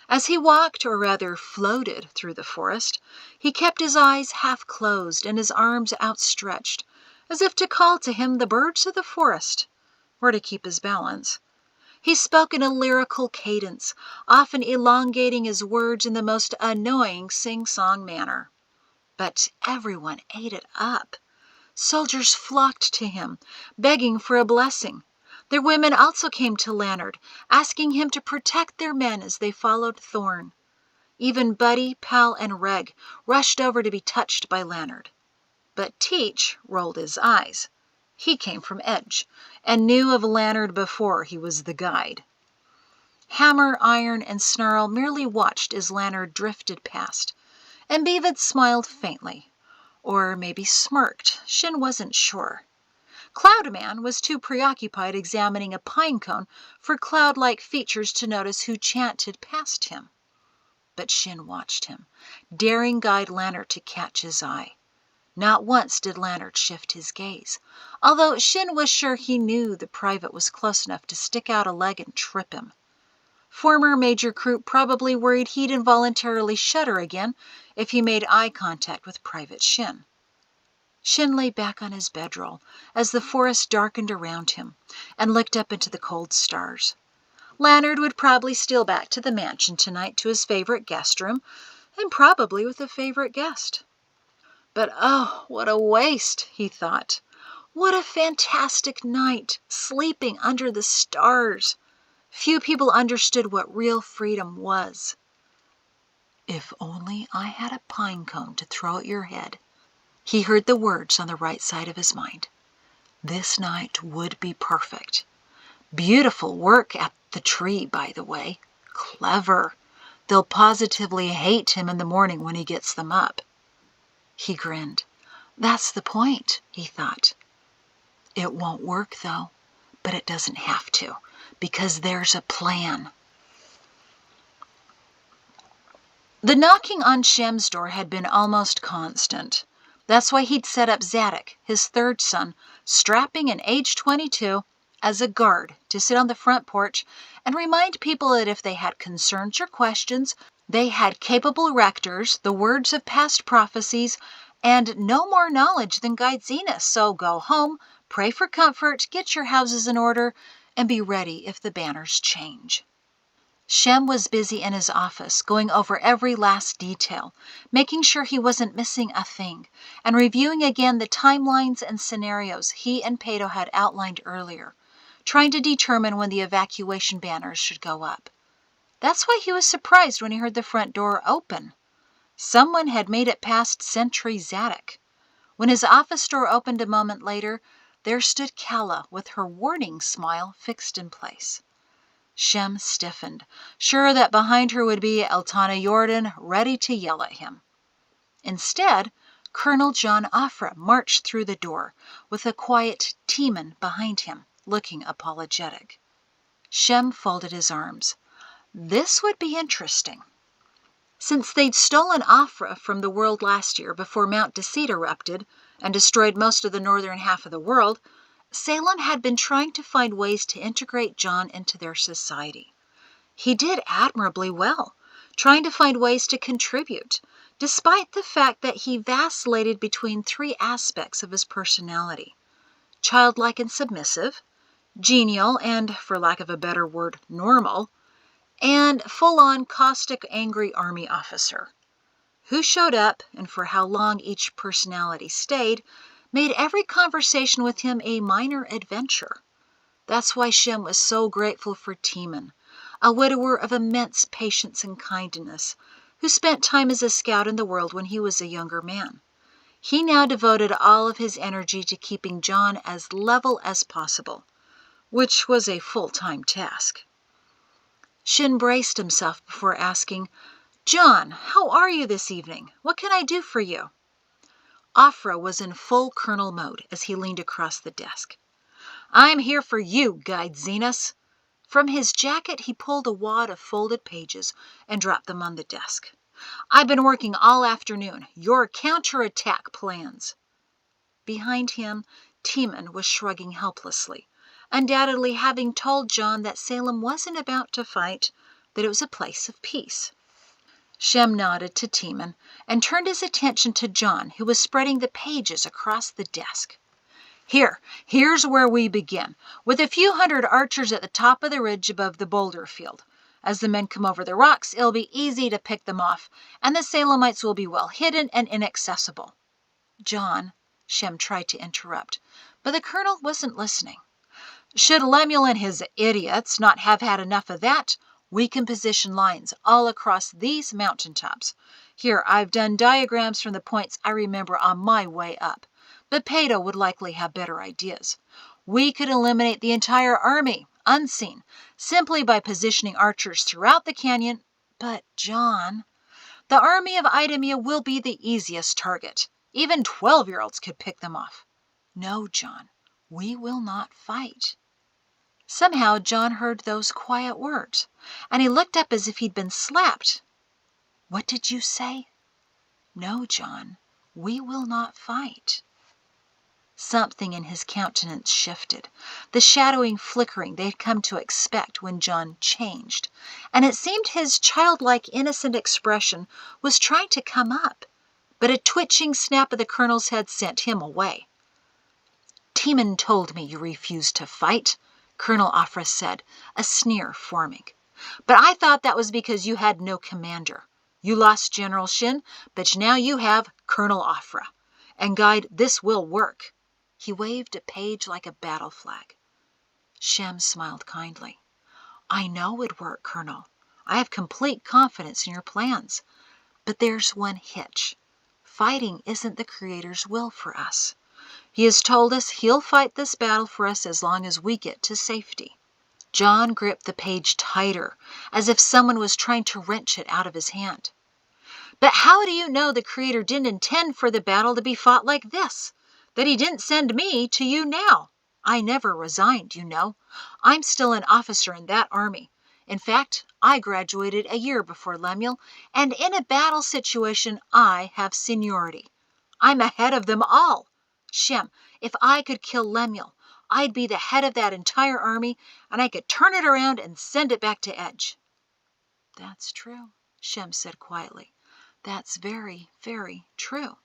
S1: As he walked, or rather floated, through the forest, he kept his eyes half closed and his arms outstretched, as if to call to him the birds of the forest, or to keep his balance. He spoke in a lyrical cadence, often elongating his words in the most annoying sing-song manner. But everyone ate it up. Soldiers flocked to him, begging for a blessing. Their women also came to Leonard, asking him to protect their men as they followed Thorn. Even Buddy, Pal, and Reg rushed over to be touched by Leonard. But Teach rolled his eyes. He came from Edge, and knew of Leonard before he was the guide. Hammer, Iron, and Snarl merely watched as Leonard drifted past, and Beavid smiled faintly, or maybe smirked. Shin wasn't sure. Cloudman was too preoccupied examining a pine cone for cloud-like features to notice who chanted past him. But Shin watched him, daring Guide Leonard to catch his eye. Not once did Leonard shift his gaze, although Shin was sure he knew the private was close enough to stick out a leg and trip him. Former Major Croup probably worried he'd involuntarily shudder again if he made eye contact with Private Shin. Shin lay back on his bedroll as the forest darkened around him and looked up into the cold stars. Leonard would probably steal back to the mansion tonight to his favorite guest room, and probably with a favorite guest. But oh, what a waste, he thought. What a fantastic night, sleeping under the stars. Few people understood what real freedom was. If only I had a pine cone to throw at your head, he heard the words on the right side of his mind. This night would be perfect. Beautiful work at the tree, by the way. Clever. They'll positively hate him in the morning when he gets them up. He grinned. That's the point, he thought. It won't work, though, but it doesn't have to, because there's a plan. The knocking on Shem's door had been almost constant. That's why he'd set up Zadok, his third son, strapping an age 22, as a guard to sit on the front porch and remind people that if they had concerns or questions, they had capable rectors, the words of past prophecies, and no more knowledge than Guide Zenas. So go home, pray for comfort, get your houses in order, and be ready if the banners change. Shem was busy in his office, going over every last detail, making sure he wasn't missing a thing, and reviewing again the timelines and scenarios he and Pato had outlined earlier, trying to determine when the evacuation banners should go up. That's why he was surprised when he heard the front door open. Someone had made it past Sentry Zadok. When his office door opened a moment later, there stood Kala with her warning smile fixed in place. Shem stiffened, sure that behind her would be Eltana Jordan ready to yell at him. Instead, Colonel John Afra marched through the door with a quiet Teeman behind him, looking apologetic. Shem folded his arms. This would be interesting. Since they'd stolen Afra from the world last year before Mount Deceit erupted and destroyed most of the northern half of the world, Salem had been trying to find ways to integrate John into their society. He did admirably well, trying to find ways to contribute, despite the fact that he vacillated between 3 aspects of his personality: childlike and submissive, genial and, for lack of a better word, normal, and full-on caustic, angry army officer. Who showed up, and for how long each personality stayed, made every conversation with him a minor adventure. That's why Shem was so grateful for Teeman, a widower of immense patience and kindness, who spent time as a scout in the world when he was a younger man. He now devoted all of his energy to keeping John as level as possible, which was a full-time task. Shin braced himself before asking, "John, how are you this evening? What can I do for you?" Afra was in full colonel mode as he leaned across the desk. "I'm here for you, Guide Zenas." From his jacket, he pulled a wad of folded pages and dropped them on the desk. "I've been working all afternoon. Your counterattack plans." Behind him, Timon was shrugging helplessly, undoubtedly having told John that Salem wasn't about to fight, that it was a place of peace. Shem nodded to Timon and turned his attention to John, who was spreading the pages across the desk. Here's where we begin, with a few hundred archers at the top of the ridge above the boulder field. As the men come over the rocks, it'll be easy to pick them off, and the Salemites will be well hidden and inaccessible." "John," Shem tried to interrupt, but the colonel wasn't listening. "Should Lemuel and his idiots not have had enough of that, we can position lines all across these mountaintops. Here, I've done diagrams from the points I remember on my way up, but Pato would likely have better ideas. We could eliminate the entire army, unseen, simply by positioning archers throughout the canyon." "But, John—" "The army of Idumea will be the easiest target. Even 12-year-olds could pick them off." "No, John, we will not fight." Somehow John heard those quiet words, and he looked up as if he'd been slapped. "What did you say?" "No, John, we will not fight." Something in his countenance shifted, the shadowing flickering they had come to expect when John changed, and it seemed his childlike innocent expression was trying to come up, but a twitching snap of the colonel's head sent him away. "Timon told me you refused to fight," Colonel Afra said, a sneer forming. "But I thought that was because you had no commander. You lost General Shin, but now you have Colonel Afra. And Guide, this will work." He waved a page like a battle flag. Shem smiled kindly. "I know it'd work, Colonel. I have complete confidence in your plans. But there's one hitch. Fighting isn't the Creator's will for us. He has told us he'll fight this battle for us as long as we get to safety." John gripped the page tighter, as if someone was trying to wrench it out of his hand. "But how do you know the Creator didn't intend for the battle to be fought like this? That he didn't send me to you now? I never resigned, you know. I'm still an officer in that army. In fact, I graduated a year before Lemuel, and in a battle situation, I have seniority. I'm ahead of them all. Shem, if I could kill Lemuel, I'd be the head of that entire army, and I could turn it around and send it back to Edge." "That's true," Shem said quietly. "That's very, very true.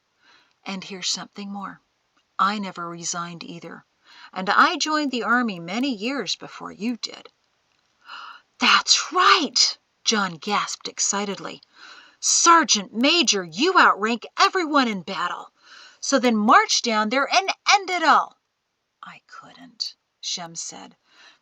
S1: And here's something more. I never resigned either, and I joined the army many years before you did." "That's right!" John gasped excitedly. "Sergeant Major, you outrank everyone in battle. So then march down there and end it all." "I couldn't," Shem said.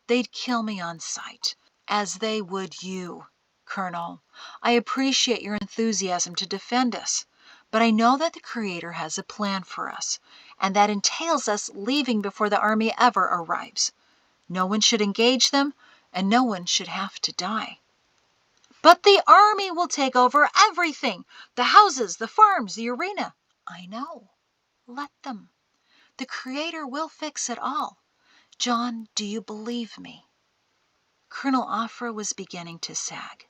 S1: "They'd kill me on sight, as they would you. Colonel, I appreciate your enthusiasm to defend us, but I know that the Creator has a plan for us, and that entails us leaving before the army ever arrives. No one should engage them, and no one should have to die." "But the army will take over everything, the houses, the farms, the arena." "I know. Let them. The Creator will fix it all. John, do you believe me?" Colonel Afra was beginning to sag.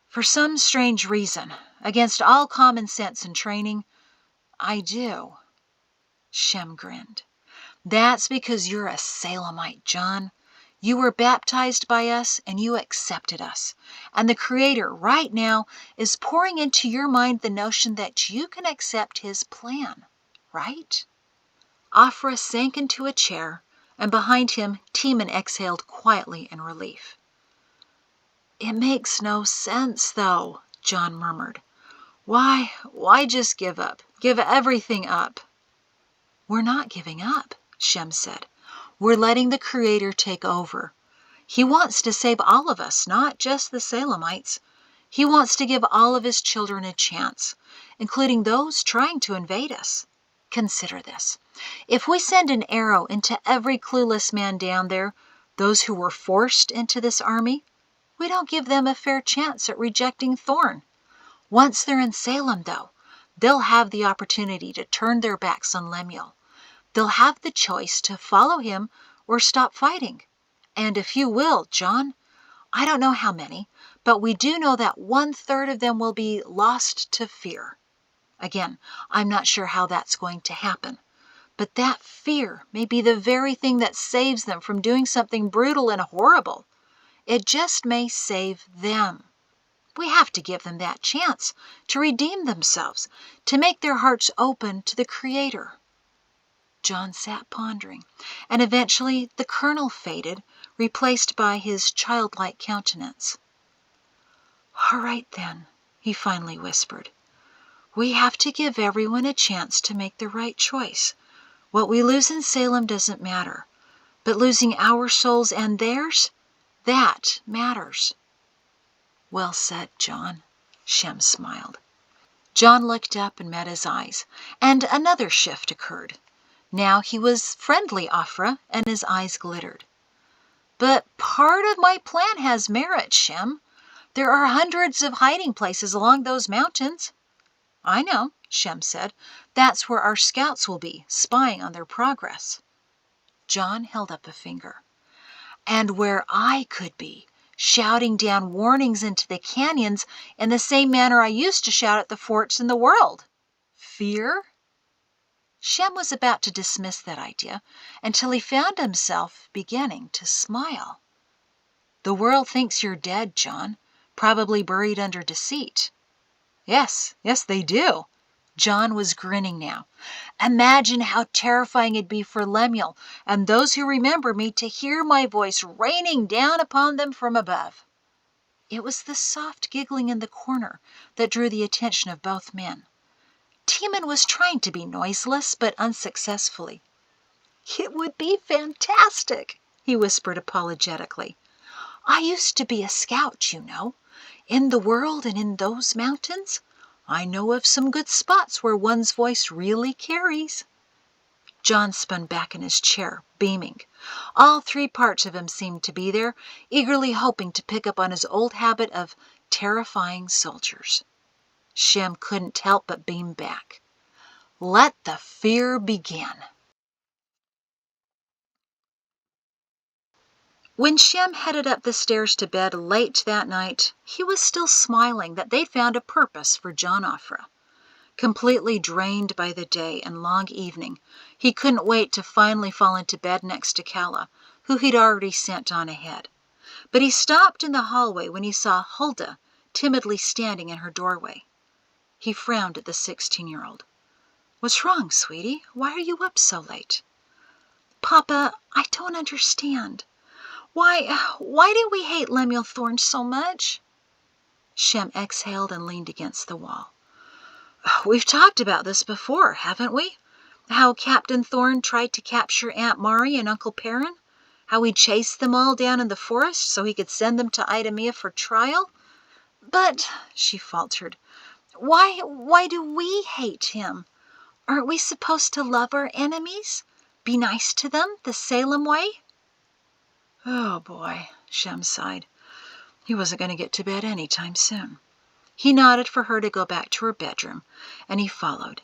S1: "For some strange reason, against all common sense and training, I do." Shem grinned. "That's because you're a Salemite, John. You were baptized by us, and you accepted us. And the Creator, right now, is pouring into your mind the notion that you can accept His plan. Right?" Afra sank into a chair, and behind him, Timon exhaled quietly in relief. "It makes no sense, though," John murmured. Why just give up? Give everything up?" "We're not giving up," Shem said. "We're letting the Creator take over. He wants to save all of us, not just the Salemites. He wants to give all of his children a chance, including those trying to invade us. Consider this. If we send an arrow into every clueless man down there, those who were forced into this army, we don't give them a fair chance at rejecting Thorn. Once they're in Salem, though, they'll have the opportunity to turn their backs on Lemuel. They'll have the choice to follow him or stop fighting. And a few will, John. I don't know how many, but we do know that 1/3 of them will be lost to fear. Again, I'm not sure how that's going to happen, but that fear may be the very thing that saves them from doing something brutal and horrible. It just may save them. We have to give them that chance to redeem themselves, to make their hearts open to the Creator. John sat pondering, and eventually the colonel faded, replaced by his childlike countenance. "All right, then," he finally whispered. "We have to give everyone a chance to make the right choice. What we lose in Salem doesn't matter, but losing our souls and theirs, that matters." "Well said, John," Shem smiled. John looked up and met his eyes, and another shift occurred. Now he was friendly, Afra, and his eyes glittered. "But part of my plan has merit, Shem. There are hundreds of hiding places along those mountains." "I know," Shem said. "That's where our scouts will be, spying on their progress." John held up a finger. "And where I could be, shouting down warnings into the canyons in the same manner I used to shout at the forts in the world. Fear?" Shem was about to dismiss that idea until he found himself beginning to smile. "The world thinks you're dead, John, probably buried under deceit." Yes, they do." John was grinning now. "Imagine how terrifying it'd be for Lemuel and those who remember me to hear my voice raining down upon them from above." It was the soft giggling in the corner that drew the attention of both men. Timon was trying to be noiseless, but unsuccessfully. "It would be fantastic," he whispered apologetically. "I used to be a scout, you know. In the world and in those mountains, I know of some good spots where one's voice really carries." John spun back in his chair, beaming. All 3 parts of him seemed to be there, eagerly hoping to pick up on his old habit of terrifying soldiers. Shem couldn't help but beam back. "Let the fear begin." When Shem headed up the stairs to bed late that night, he was still smiling that they'd found a purpose for John Afra. Completely drained by the day and long evening, he couldn't wait to finally fall into bed next to Calla, who he'd already sent on ahead. But he stopped in the hallway when he saw Huldah timidly standing in her doorway. He frowned at the 16-year-old. "What's wrong, sweetie? Why are you up so late?" "Papa, I don't understand. Why do we hate Lemuel Thorne so much?" Shem exhaled and leaned against the wall. "We've talked about this before, haven't we? How Captain Thorne tried to capture Aunt Mari and Uncle Perrin? How he chased them all down in the forest so he could send them to Idumea for trial? But," she faltered, why do we hate him? Aren't we supposed to love our enemies? Be nice to them the Salem way?" "Oh, boy," Shem sighed. He wasn't going to get to bed any time soon. He nodded for her to go back to her bedroom, and he followed.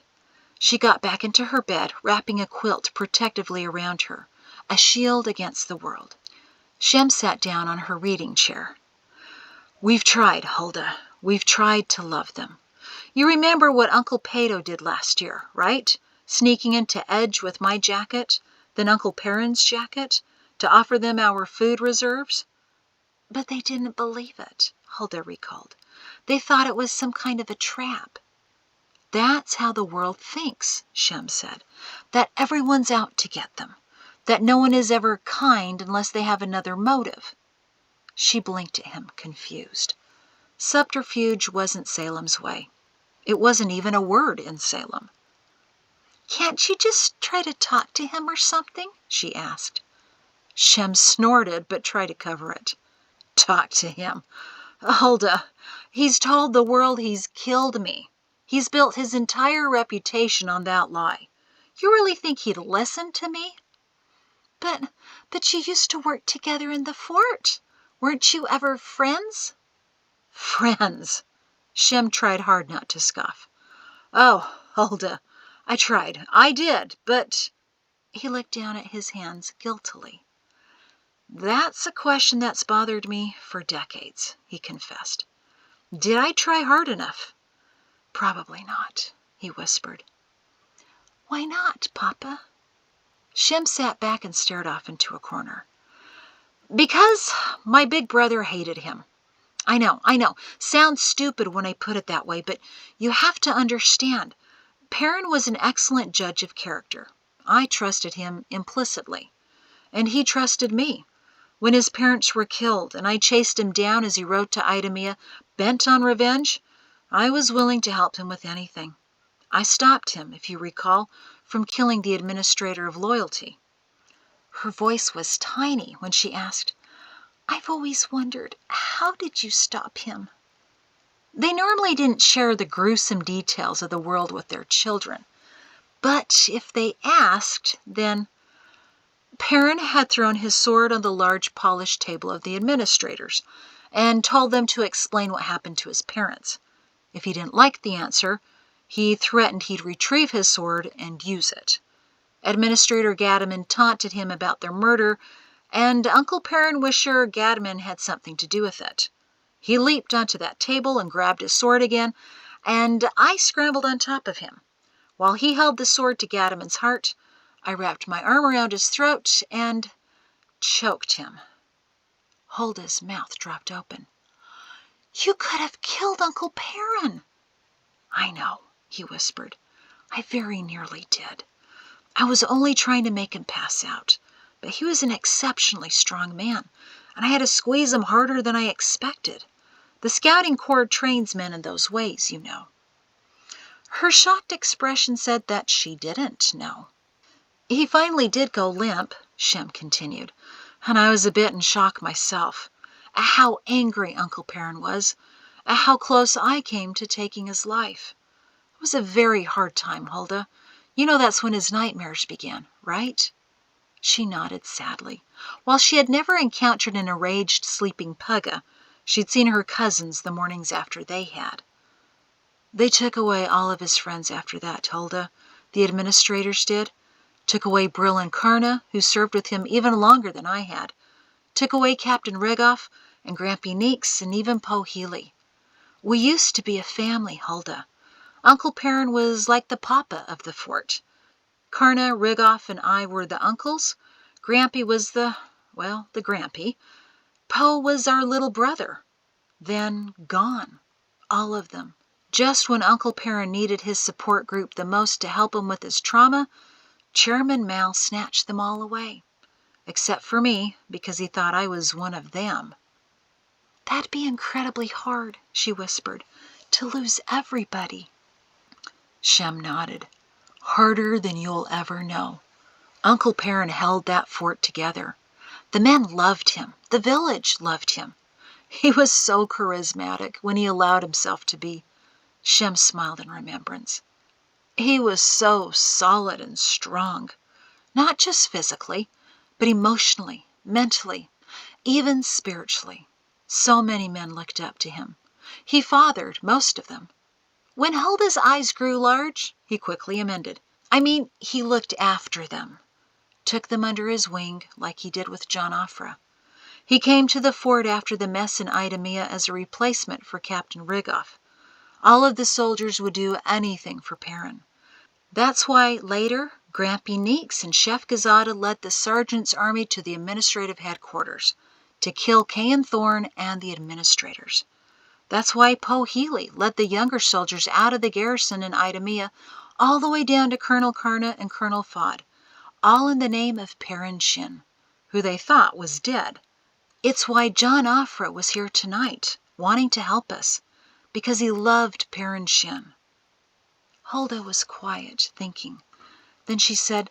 S1: She got back into her bed, wrapping a quilt protectively around her, a shield against the world. Shem sat down on her reading chair. "We've tried, Huldah. We've tried to love them. You remember what Uncle Pato did last year, right? Sneaking into Edge with my jacket, then Uncle Perrin's jacket, to offer them our food reserves?" "But they didn't believe it," Huldah recalled. "They thought it was some kind of a trap." "That's how the world thinks," Shem said, "that everyone's out to get them, that no one is ever kind unless they have another motive." She blinked at him, confused. Subterfuge wasn't Salem's way. It wasn't even a word in Salem. "Can't you just try to talk to him or something?" she asked. Shem snorted, but tried to cover it. Talk to him. Huldah, he's told the world he's killed me. He's built his entire reputation on that lie. You really think he'd listen to me? But you used to work together in the fort. Weren't you ever friends? Friends? Shem tried hard not to scoff. Oh, Huldah, I tried. I did, but... He looked down at his hands guiltily. That's a question that's bothered me for decades, he confessed. Did I try hard enough? Probably not, he whispered. Why not, Papa? Shem sat back and stared off into a corner. Because my big brother hated him. I know. Sounds stupid when I put it that way, but you have to understand. Perrin was an excellent judge of character. I trusted him implicitly, and he trusted me. When his parents were killed and I chased him down as he rode to Idumea, bent on revenge, I was willing to help him with anything. I stopped him, if you recall, from killing the administrator of loyalty. Her voice was tiny when she asked, I've always wondered, how did you stop him? They normally didn't share the gruesome details of the world with their children. But if they asked, then... Perrin had thrown his sword on the large polished table of the administrators and told them to explain what happened to his parents. If he didn't like the answer, he threatened he'd retrieve his sword and use it. Administrator Gadaman taunted him about their murder, and Uncle Perrin was sure Gadaman had something to do with it. He leaped onto that table and grabbed his sword again, and I scrambled on top of him. While he held the sword to Gadaman's heart, I wrapped my arm around his throat and choked him. Huldah's mouth dropped open. You could have killed Uncle Perrin. I know, he whispered. I very nearly did. I was only trying to make him pass out, but he was an exceptionally strong man, and I had to squeeze him harder than I expected. The Scouting Corps trains men in those ways, you know. Her shocked expression said that she didn't know. He finally did go limp, Shem continued, and I was a bit in shock myself, at how angry Uncle Perrin was, at how close I came to taking his life. It was a very hard time, Huldah. You know that's when his nightmares began, right? She nodded sadly. While she had never encountered an enraged sleeping pugga, she'd seen her cousins the mornings after they had. They took away all of his friends after that, Huldah. The administrators did. Took away Brill and Karna, who served with him even longer than I had. Took away Captain Rigoff and Grampy Neeks and even Po Healy. We used to be a family, Huldah. Uncle Perrin was like the papa of the fort. Karna, Rigoff, and I were the uncles. Grampy was the Grampy. Po was our little brother. Then gone. All of them. Just when Uncle Perrin needed his support group the most to help him with his trauma, Chairman Mal snatched them all away. Except for me, because he thought I was one of them. That'd be incredibly hard, she whispered, to lose everybody. Shem nodded. Harder than you'll ever know. Uncle Perrin held that fort together. The men loved him. The village loved him. He was so charismatic when he allowed himself to be. Shem smiled in remembrance. He was so solid and strong, not just physically, but emotionally, mentally, even spiritually. So many men looked up to him. He fathered most of them. When Huldah's eyes grew large, he quickly amended. He looked after them. Took them under his wing like he did with John Offra. He came to the fort after the mess in Idumea as a replacement for Captain Rigoff. All of the soldiers would do anything for Perrin. That's why later, Grampy Neeks and Chef Gazada led the sergeant's army to the administrative headquarters to kill Cain Thorne and the administrators. That's why Po Healy led the younger soldiers out of the garrison in Idumea all the way down to Colonel Karna and Colonel Fod, all in the name of Perrin Shin, who they thought was dead. It's why John Offra was here tonight, wanting to help us, because he loved Perrin Shin. Huldah was quiet, thinking. Then she said,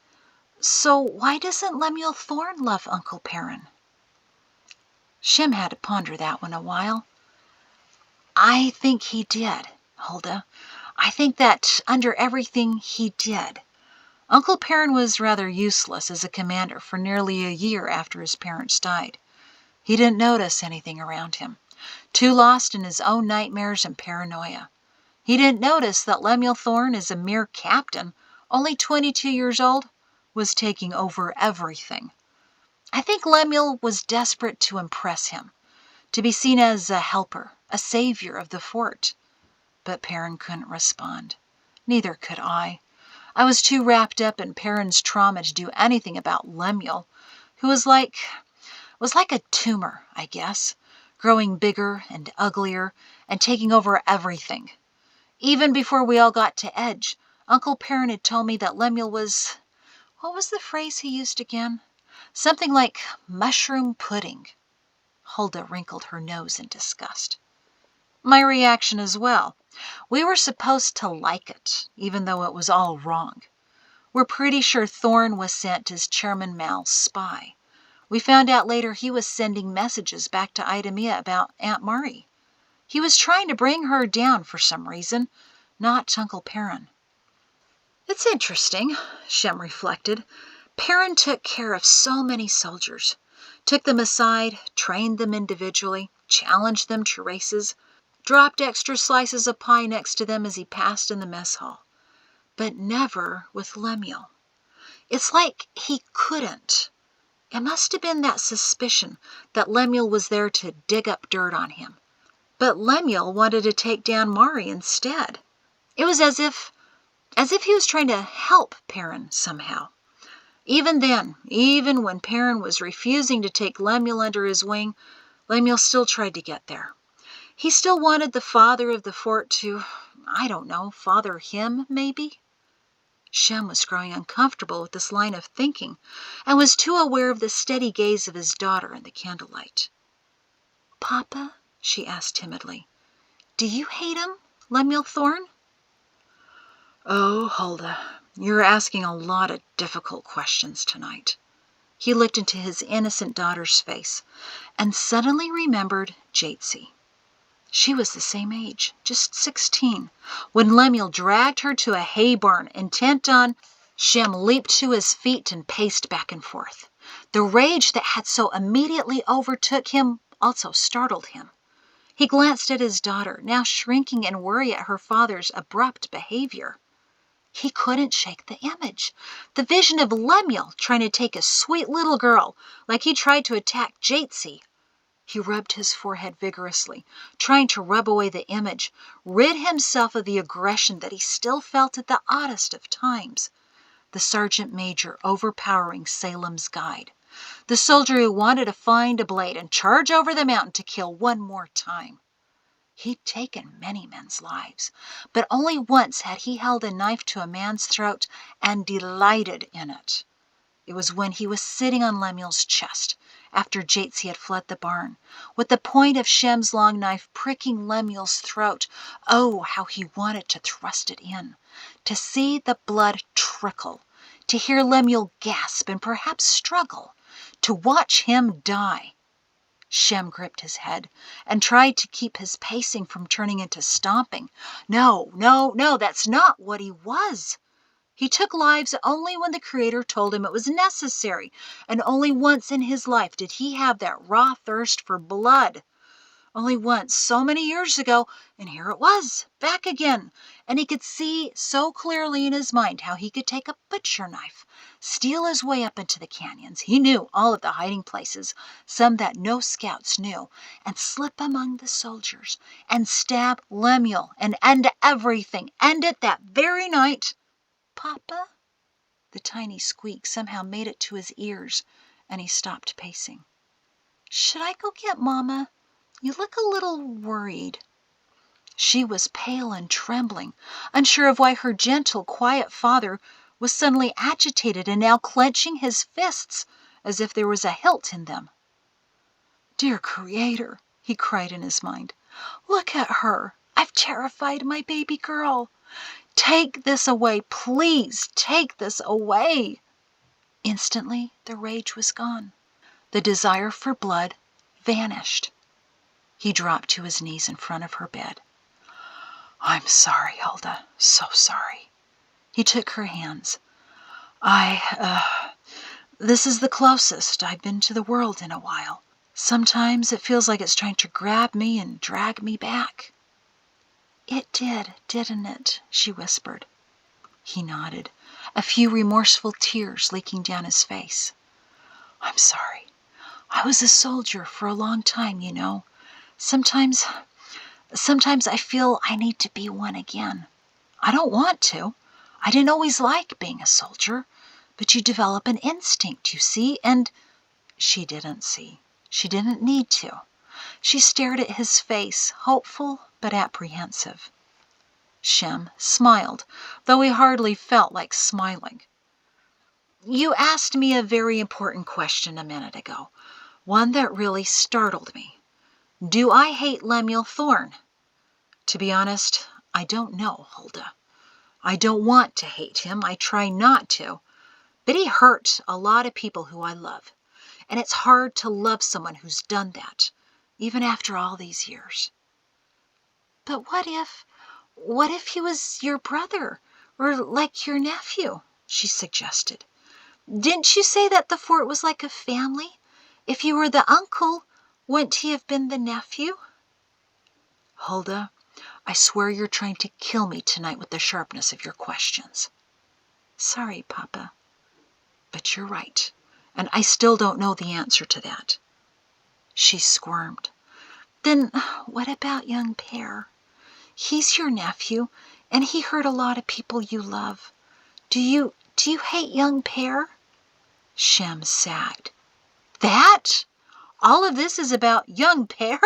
S1: So why doesn't Lemuel Thorne love Uncle Perrin? Shem had to ponder that one a while. I think he did, Huldah. I think that under everything he did. Uncle Perrin was rather useless as a commander for nearly a year after his parents died. He didn't notice anything around him, too lost in his own nightmares and paranoia. He didn't notice that Lemuel Thorne, as a mere captain, only 22 years old, was taking over everything. I think Lemuel was desperate to impress him, to be seen as a helper, a savior of the fort. But Perrin couldn't respond. Neither could I. I was too wrapped up in Perrin's trauma to do anything about Lemuel, who was like a tumor, I guess, growing bigger and uglier and taking over everything. Even before we all got to Edge, Uncle Perrin had told me that Lemuel was, what was the phrase he used again? Something like mushroom pudding. Huldah wrinkled her nose in disgust. My reaction as well. We were supposed to like it, even though it was all wrong. We're pretty sure Thorne was sent as Chairman Mal's spy. We found out later he was sending messages back to Idamia about Aunt Murray. He was trying to bring her down for some reason, not Uncle Perrin. It's interesting, Shem reflected. Perrin took care of so many soldiers, took them aside, trained them individually, challenged them to races, dropped extra slices of pie next to them as he passed in the mess hall. But never with Lemuel. It's like he couldn't. It must have been that suspicion that Lemuel was there to dig up dirt on him. But Lemuel wanted to take down Mari instead. It was as if he was trying to help Perrin somehow. Even then, even when Perrin was refusing to take Lemuel under his wing, Lemuel still tried to get there. He still wanted the father of the fort to, I don't know, father him, maybe? Shem was growing uncomfortable with this line of thinking and was too aware of the steady gaze of his daughter in the candlelight. Papa, she asked timidly, do you hate him, Lemuel Thorne? Oh, Huldah, you're asking a lot of difficult questions tonight. He looked into his innocent daughter's face and suddenly remembered Jatesy. She was the same age, just 16, when Lemuel dragged her to a hay barn, intent on... Shem leaped to his feet and paced back and forth. The rage that had so immediately overtook him also startled him. He glanced at his daughter, now shrinking in worry at her father's abrupt behavior. He couldn't shake the image, the vision of Lemuel trying to take a sweet little girl like he tried to attack Jatesy. He rubbed his forehead vigorously, trying to rub away the image, rid himself of the aggression that he still felt at the oddest of times. The sergeant major overpowering Salem's guide. The soldier who wanted to find a blade and charge over the mountain to kill one more time. He'd taken many men's lives, but only once had he held a knife to a man's throat and delighted in it. It was when he was sitting on Lemuel's chest, after Jatesy had fled the barn, with the point of Shem's long knife pricking Lemuel's throat. Oh, how he wanted to thrust it in, to see the blood trickle, to hear Lemuel gasp and perhaps struggle, to watch him die. Shem gripped his head and tried to keep his pacing from turning into stomping. No, that's not what he was. He took lives only when the Creator told him it was necessary, and only once in his life did he have that raw thirst for blood. Only once, so many years ago, and here it was, back again, and he could see so clearly in his mind how he could take a butcher knife, steal his way up into the canyons. He knew all of the hiding places, some that no scouts knew, and slip among the soldiers, and stab Lemuel, and end everything, end it that very night. Papa? The tiny squeak somehow made it to his ears, and he stopped pacing. Should I go get Mama? You look a little worried. She was pale and trembling, unsure of why her gentle, quiet father was suddenly agitated and now clenching his fists as if there was a hilt in them. Dear Creator, he cried in his mind, look at her. I've terrified my baby girl. Take this away, please, take this away. Instantly, the rage was gone. The desire for blood vanished. He dropped to his knees in front of her bed. "I'm sorry, Hulda, so sorry." He took her hands. This is the closest I've been to the world in a while. Sometimes it feels like it's trying to grab me and drag me back." "It did, didn't it?" she whispered. He nodded, a few remorseful tears leaking down his face. "I'm sorry. I was a soldier for a long time, you know. Sometimes I feel I need to be one again. I don't want to. I didn't always like being a soldier, but you develop an instinct, you see, and—" She didn't see. She didn't need to. She stared at his face, hopeful but apprehensive. Shem smiled, though he hardly felt like smiling. "You asked me a very important question a minute ago, one that really startled me. Do I hate Lemuel Thorne? To be honest, I don't know, Hulda. I don't want to hate him. I try not to. But he hurt a lot of people who I love. And it's hard to love someone who's done that, even after all these years." "But what if he was your brother, or like your nephew?" she suggested. "Didn't you say that the fort was like a family? If you were the uncle, wouldn't he have been the nephew?" "Hulda, I swear you're trying to kill me tonight with the sharpness of your questions." "Sorry, Papa. But you're right, and I still don't know the answer to that." She squirmed. "Then what about young Pear? He's your nephew, and he hurt a lot of people you love. Do you hate young Pear?" Shem sagged. "That? All of this is about young Pear?"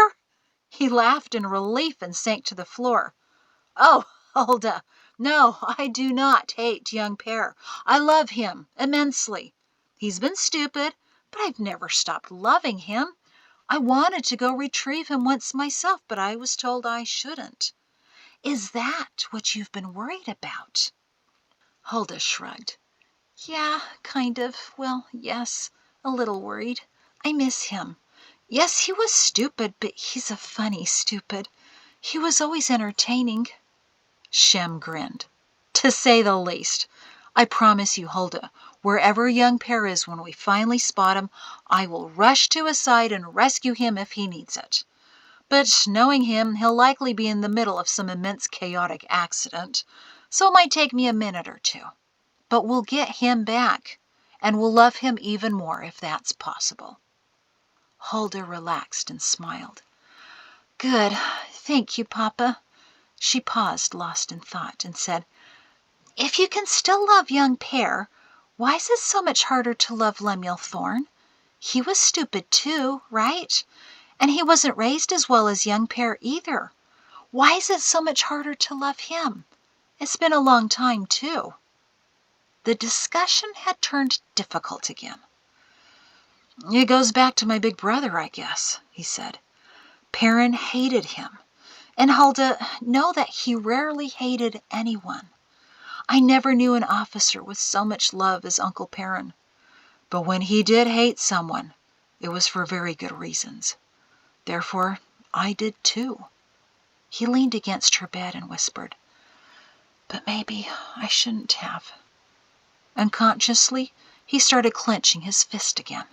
S1: He laughed in relief and sank to the floor. "Oh, Hulda, no, I do not hate young Pear. I love him immensely. He's been stupid, but I've never stopped loving him. I wanted to go retrieve him once myself, but I was told I shouldn't. Is that what you've been worried about?" Hulda shrugged. "Yeah, kind of. Well, yes, a little worried. I miss him. Yes, he was stupid, but he's a funny stupid. He was always entertaining." Shem grinned. "To say the least. I promise you, Hulda, wherever young Pear is when we finally spot him, I will rush to his side and rescue him if he needs it. But knowing him, he'll likely be in the middle of some immense chaotic accident, so it might take me a minute or two. But we'll get him back, and we'll love him even more if that's possible." Hulda relaxed and smiled. "Good. Thank you, Papa." She paused, lost in thought, and said, "If you can still love young Pear, why is it so much harder to love Lemuel Thorne? He was stupid too, right? And he wasn't raised as well as young Pear either. Why is it so much harder to love him? It's been a long time, too." The discussion had turned difficult again. "It goes back to my big brother, I guess," he said. "Perrin hated him. And Hulda, know that he rarely hated anyone. I never knew an officer with so much love as Uncle Perrin. But when he did hate someone, it was for very good reasons. Therefore, I did too." He leaned against her bed and whispered, "But maybe I shouldn't have." Unconsciously, he started clenching his fist again.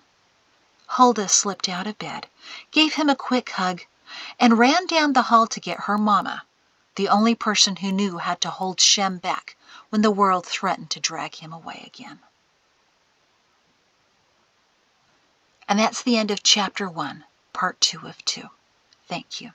S1: Hulda slipped out of bed, gave him a quick hug, and ran down the hall to get her mama, the only person who knew how to hold Shem back when the world threatened to drag him away again. And that's the end of Chapter 1, Part 2 of 2. Thank you.